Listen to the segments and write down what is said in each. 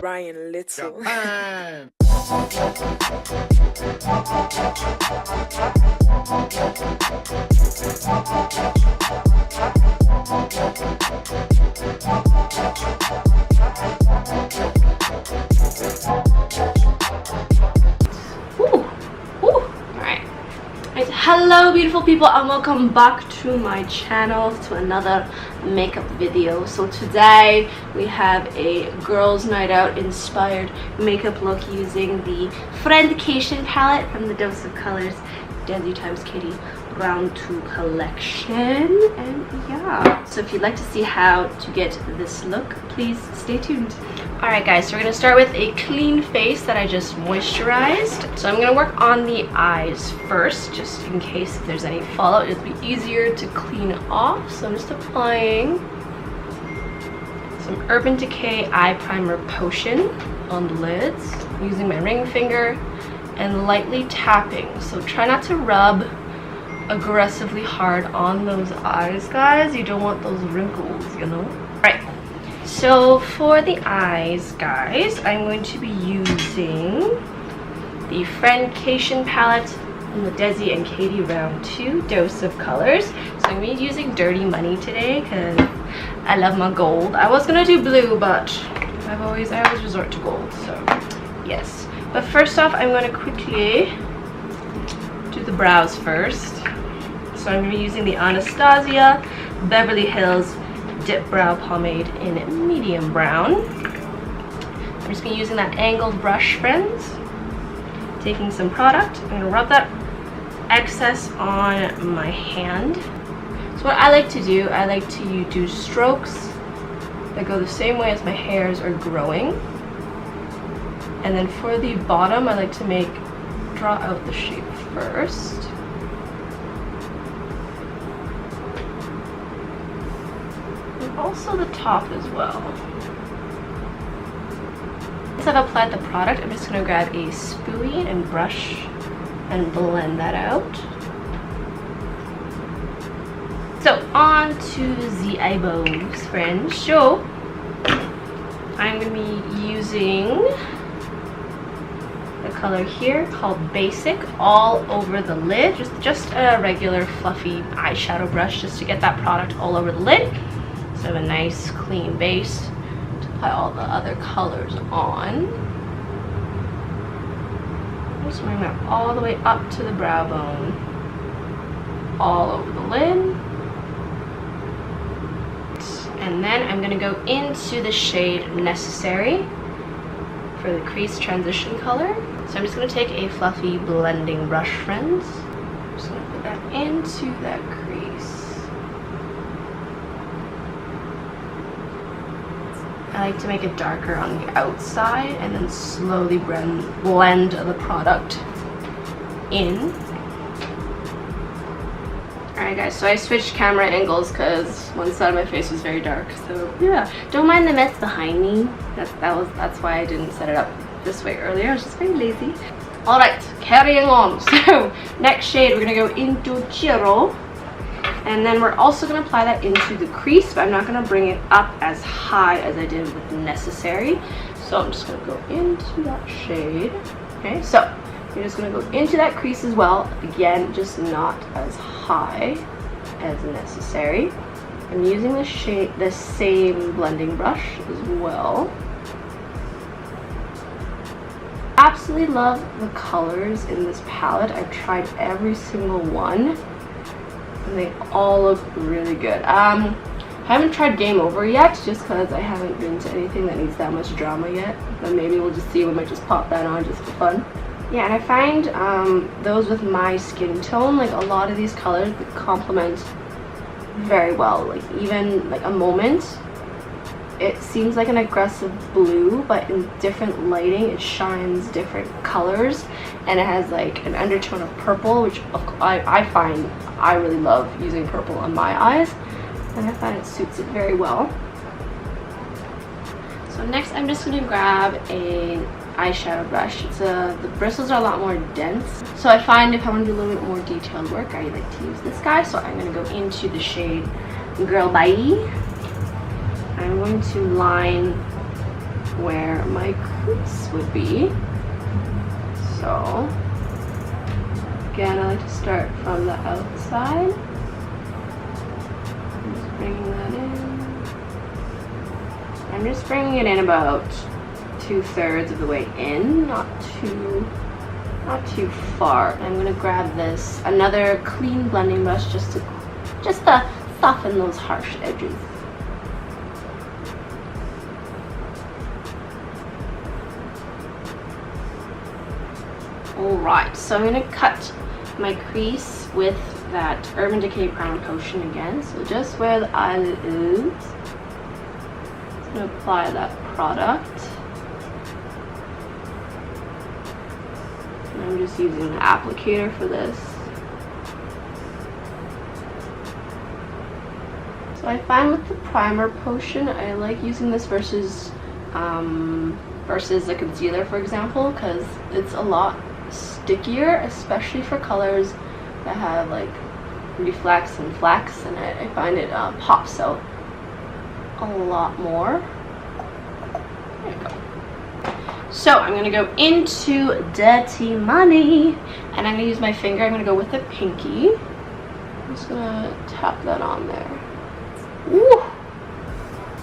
Ryan Little. Hello beautiful people and welcome back to my channel to another makeup video. So today we have a girls night out inspired makeup look using the Friendcation palette from the Dose of Colors Desi x Katy Round 2 collection. And yeah, so if you'd like to see how to get this look, please stay tuned. Alright guys, so we're going to start with a clean face that I just moisturized. So I'm going to work on the eyes first, just in case if there's any fallout, it'll be easier to clean off. So I'm just applying some Urban Decay Eye Primer Potion on the lids, using my ring finger and lightly tapping. So try not to rub aggressively hard on those eyes, guys. You don't want those wrinkles, you know? Right. So for the eyes, guys, I'm going to be using the Friendcation palette from the Desi and Katy Round 2 Dose of Colors. So I'm going to be using Dirty Money today because I love my gold. I was going to do blue, but I always resort to gold, so yes. But first off, I'm going to quickly do the brows first. So I'm going to be using the Anastasia Beverly Hills Dip Brow Pomade in medium brown. I'm just going to be using that angled brush, friends. Taking some product, I'm going to rub that excess on my hand. So what I like to do, I like to do strokes that go the same way as my hairs are growing. And then for the bottom, I like to draw out the shape first. Also the top as well. Once I've applied the product, I'm just going to grab a spoolie and brush and blend that out. So on to the eyebrows, friends. So I'm going to be using the color here called Basic all over the lid. Just a regular fluffy eyeshadow brush just to get that product all over the lid. So I have a nice clean base to apply all the other colors on. Just bring that all the way up to the brow bone, all over the lid. And then I'm going to go into the shade Necessary for the crease transition color. So I'm just going to take a fluffy blending brush, friends. I'm just going to put that into that crease. I like to make it darker on the outside and then slowly blend the product in. Alright guys, so I switched camera angles because one side of my face was very dark. So yeah, don't mind the mess behind me. That's why I didn't set it up this way earlier. I was just very lazy. Alright, carrying on. So next shade, we're going to go into Chiro. And then we're also going to apply that into the crease, but I'm not going to bring it up as high as I did with Necessary. So I'm just going to go into that shade. Okay, so you're just going to go into that crease as well. Again, just not as high as Necessary. I'm using the same blending brush as well. Absolutely love the colors in this palette. I've tried every single one. And they all look really good. I haven't tried Game Over yet, just because I haven't been to anything that needs that much drama yet. But maybe we'll just see. We might just pop that on just for fun. Yeah, and I find those with my skin tone, like a lot of these colors complement very well. Like even like a Moment, it seems like an aggressive blue, but in different lighting it shines different colors, and it has like an undertone of purple, which I find I really love using purple on my eyes, and I find it suits it very well. So next I'm just going to grab a eyeshadow brush. The bristles are a lot more dense, so I find if I want to do a little bit more detailed work, I like to use this guy. So I'm going to go into the shade Girl Bye. I'm going to line where my crease would be. So again, I like to start from the outside. I'm just bringing that in. I'm just bringing it in about 2/3 of the way in, not too far. I'm gonna grab another clean blending brush just to soften those harsh edges. Alright, so I'm gonna cut my crease with that Urban Decay Primer Potion again. So just where the eyelid is, I'm gonna apply that product. I'm just using the applicator for this. So I find with the primer potion, I like using this versus a concealer, for example, because it's a lot stickier, especially for colors that have like reflex and flex, and I find it pops out a lot more. There you go. So I'm going to go into Dirty Money, and I'm going to use my finger. I'm going to go with the pinky. I'm just going to tap that on there. Ooh!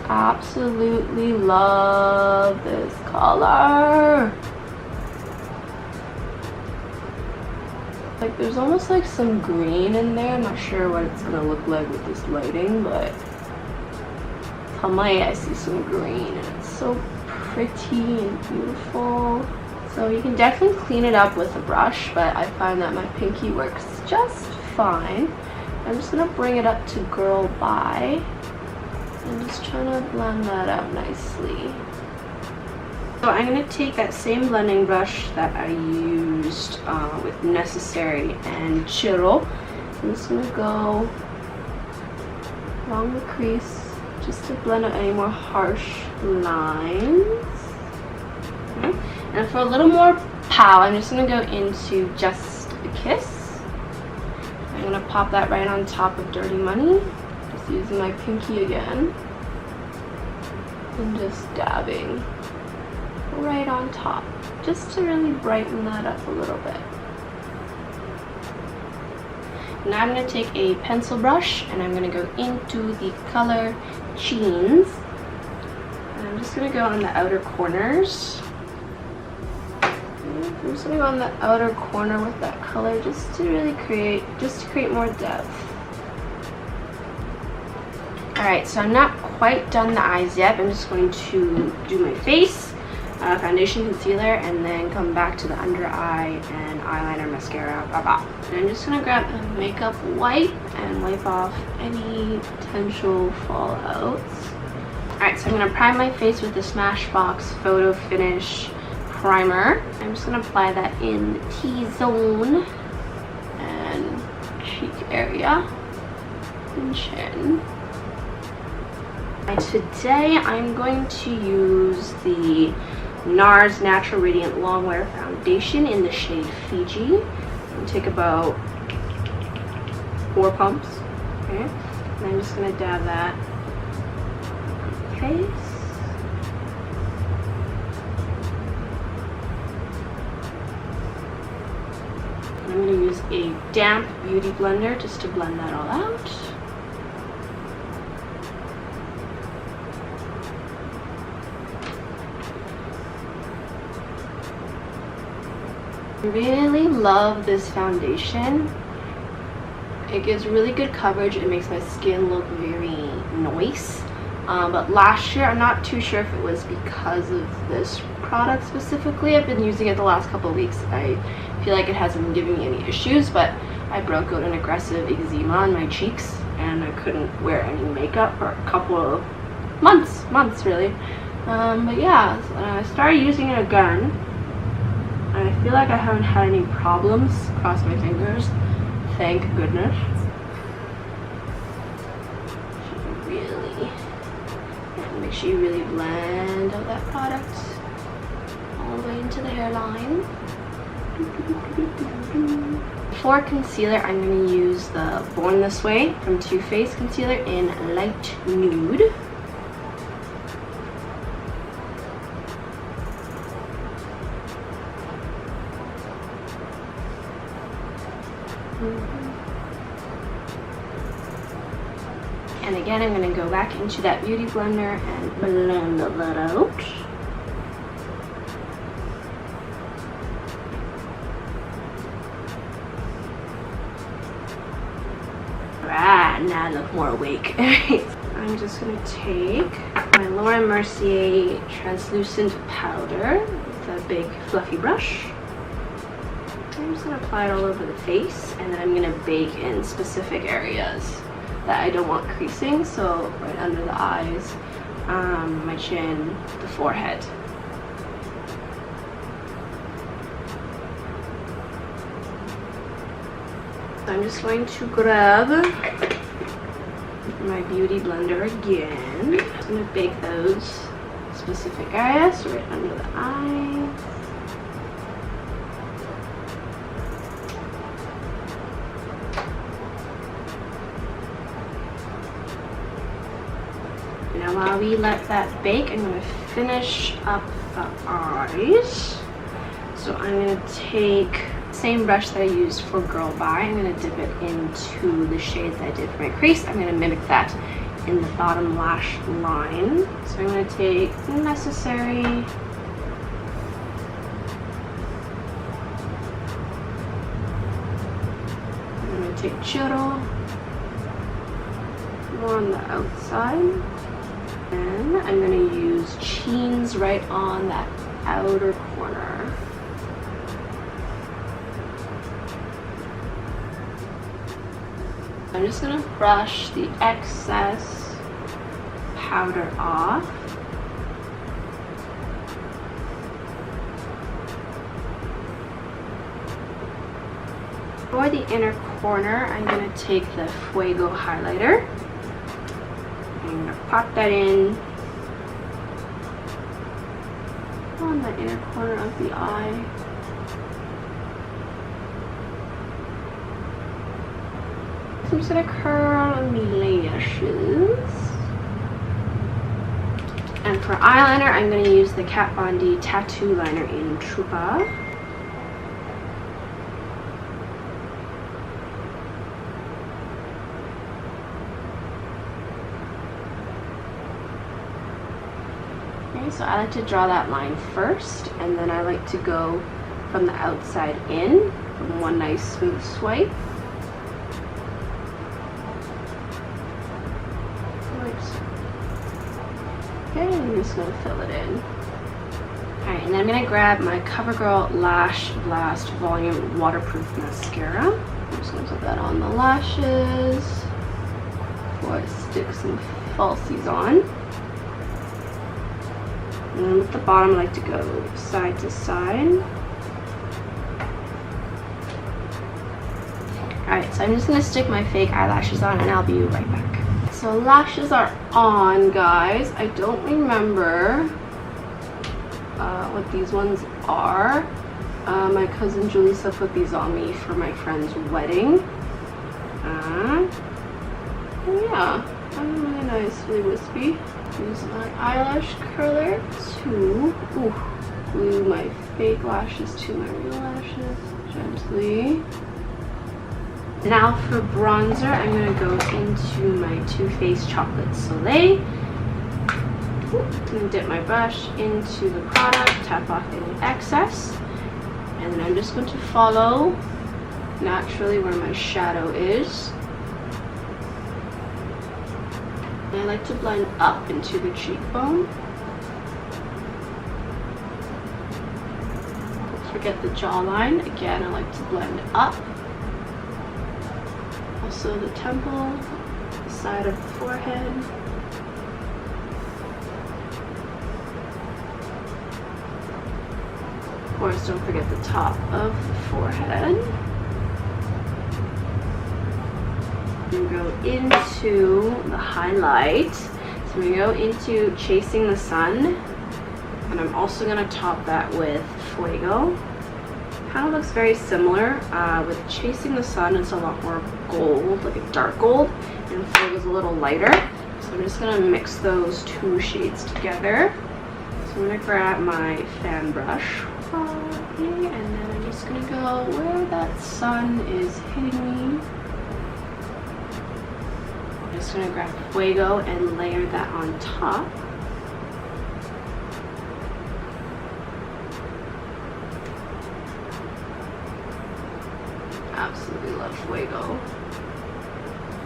Absolutely love this color. Like, there's almost like some green in there. I'm not sure what it's going to look like with this lighting, but Pomade, I see some green, and it's so pretty and beautiful. So you can definitely clean it up with a brush, but I find that my pinky works just fine. I'm just gonna bring it up to Girl Bye and just trying to blend that out nicely. So I'm gonna take that same blending brush that I used with Necessary and Churro. I'm just gonna go along the crease just to blend out any more harsh lines. Okay. And for a little more pow, I'm just going to go into Just a Kiss. I'm going to pop that right on top of Dirty Money. Just using my pinky again. And just dabbing right on top, just to really brighten that up a little bit. Now I'm going to take a pencil brush and I'm going to go into the color Jeans. And I'm just going to go on the outer corners. I'm just going to go on the outer corner with that color just to really create more depth. Alright, so I'm not quite done the eyes yet. I'm just going to do my face, foundation, concealer, and then come back to the under eye and eyeliner, mascara, And I'm just going to grab a makeup wipe and wipe off any potential fallouts. Alright, so I'm going to prime my face with the Smashbox Photofinish primer. I'm just going to apply that in the T-zone and cheek area and chin. And today I'm going to use the Nars Natural Radiant Longwear Foundation in the shade Fiji. I'll take about 4 pumps. Okay, and I'm just going to dab that on the face. And I'm going to use a damp beauty blender just to blend that all out. I really love this foundation. It gives really good coverage. It makes my skin look very nice. But last year, I'm not too sure if it was because of this product specifically. I've been using it the last couple of weeks. I feel like it hasn't been giving me any issues, but I broke out an aggressive eczema on my cheeks and I couldn't wear any makeup for a couple of months really. But yeah, I started using it again. I feel like I haven't had any problems, cross my fingers, thank goodness. Make sure you really blend out that product all the way into the hairline. For concealer, I'm going to use the Born This Way from Too Faced concealer in light nude. again, I'm going to go back into that beauty blender and blend that out. Ah, now I look more awake. I'm just going to take my Mercier translucent powder with a big fluffy brush. I'm just going to apply it all over the face, and then I'm going to bake in specific areas that I don't want creasing. So right under the eyes, my chin, the forehead. So I'm just going to grab my beauty blender again. I'm going to bake those specific areas right under the eyes. Now while we let that bake, I'm going to finish up the eyes. So I'm going to take the same brush that I used for Girl Bye. I'm going to dip it into the shades that I did for my crease. I'm going to mimic that in the bottom lash line. So I'm going to take Necessary, I'm going to take Churro, more on the outside. And I'm going to use Cheens right on that outer corner. I'm just going to brush the excess powder off. For the inner corner, I'm going to take the Fuego highlighter. I'm going to pop that in on the inner corner of the eye. So I'm just going to curl the lashes. And for eyeliner, I'm going to use the Kat Von D Tattoo Liner in Trupa. So I like to draw that line first, and then I like to go from the outside in, from one nice smooth swipe. Okay, and I'm just going to fill it in. Alright, and then I'm going to grab my CoverGirl Lash Blast Volume Waterproof Mascara. I'm just going to put that on the lashes before I stick some falsies on. And then with the bottom, I like to go side to side. Alright, so I'm just going to stick my fake eyelashes on, and I'll be right back. So lashes are on, guys. I don't remember what these ones are. My cousin Julissa put these on me for my friend's wedding. Yeah, I'm really nice, really wispy. Use my eyelash curler to glue my fake lashes to my real lashes gently. Now for bronzer, I'm going to go into my Too Faced Chocolate Soleil. I'm going to dip my brush into the product, tap off any excess, and then I'm just going to follow naturally where my shadow is. I like to blend up into the cheekbone. Don't forget the jawline. Again, I like to blend up. Also the temple, the side of the forehead. Of course, don't forget the top of the forehead. And go into the highlight. So I'm going to go into Chasing the Sun, and I'm also going to top that with Fuego. Kind of looks very similar. With Chasing the Sun, it's a lot more gold, like a dark gold, and Fuego's a little lighter. So I'm just going to mix those two shades together. So I'm going to grab my fan brush, and then I'm just going to go where that sun is hitting me. just gonna grab Fuego and layer that on top. Absolutely love Fuego.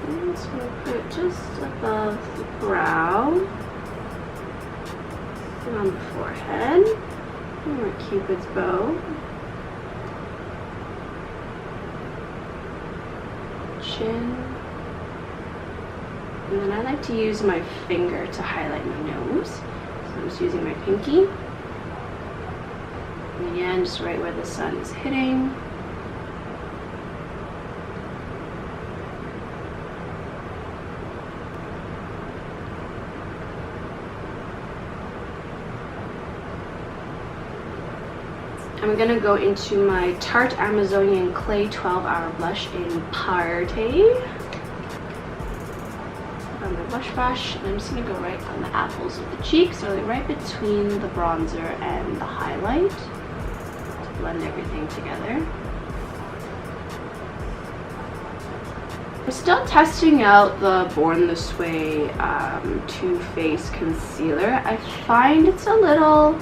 I'm just gonna put it just above the brow and on the forehead. More Cupid's bow. Chin. And then I like to use my finger to highlight my nose. So I'm just using my pinky. And again, just right where the sun is hitting. I'm gonna go into my Tarte Amazonian Clay 12-Hour Blush in Party. On my blush brush, and I'm just gonna go right on the apples of the cheeks, really right between the bronzer and the highlight, to blend everything together. I'm still testing out the Born This Way Too Faced Concealer. I find it's a little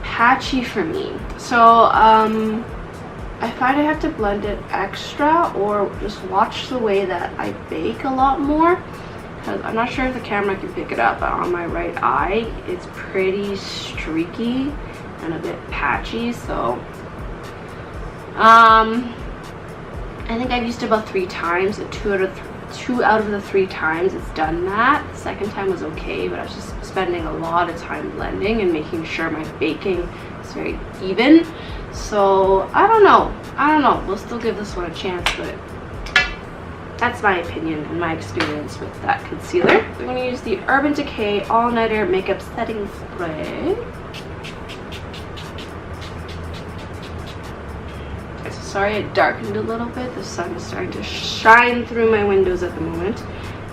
patchy for me, so I find I have to blend it extra or just watch the way that I bake a lot more, because I'm not sure if the camera can pick it up, but on my right eye it's pretty streaky and a bit patchy. So I think I've used it about 3 times, and 2 out of the 3 times it's done that. The second time was okay, but I was just spending a lot of time blending and making sure my baking is very even. So I don't know, we'll still give this one a chance, but that's my opinion and my experience with that concealer. I'm going to use the Urban Decay All Nighter Makeup Setting Spray. Sorry it darkened a little bit. The sun is starting to shine through my windows at the moment.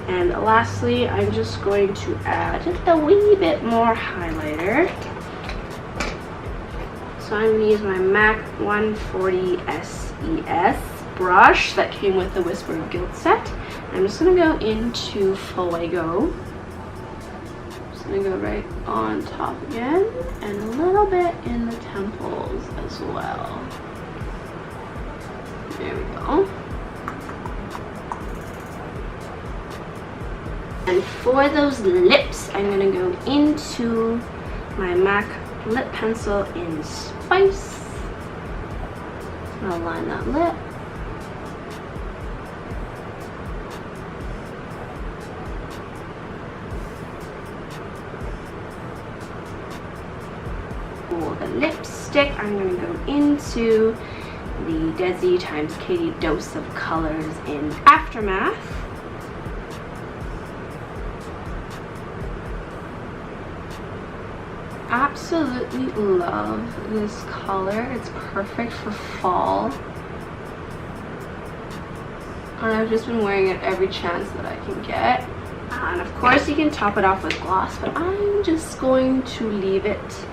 And lastly, I'm just going to add just a wee bit more highlighter. So I'm going to use my MAC 140 SES brush that came with the Whisper of Guilt set. I'm just going to go into Fuego. Just going to go right on top again, and a little bit in the temples as well. There we go. And for those lips, I'm going to go into my MAC lip pencil in Spice. I'll line that lip. For the lipstick, I'm going to go into the Desi times Katy Dose of Colors in Aftermath. Absolutely love this color. It's perfect for fall. And I've just been wearing it every chance that I can get. And of course you can top it off with gloss, but I'm just going to leave it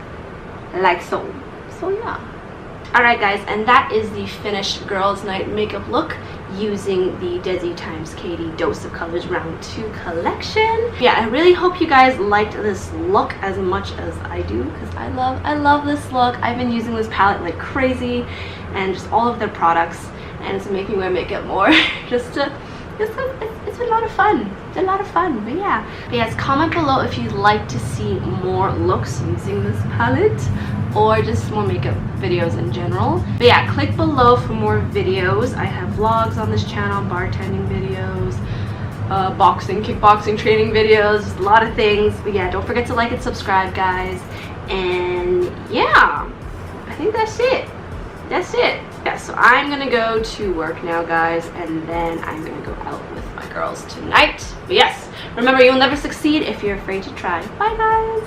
like so. So yeah. Alright guys, and that is the finished girls night makeup look using the Desi times Katy Dose of Colors Round 2 collection. Yeah, I really hope you guys liked this look as much as I do, because I love this look. I've been using this palette like crazy, and just all of their products, and it's making me wear makeup more. It's been a lot of fun. It's a lot of fun, but yeah. But yes, comment below if you'd like to see more looks using this palette, or just more makeup videos in general. But yeah, click below for more videos. I have vlogs on this channel, bartending videos, boxing, kickboxing training videos, just a lot of things. But yeah, don't forget to like and subscribe, guys. And yeah, I think that's it. That's it. Yeah, so I'm gonna go to work now, guys, and then I'm gonna go out with my girls tonight. But yes, remember, you'll never succeed if you're afraid to try. Bye, guys.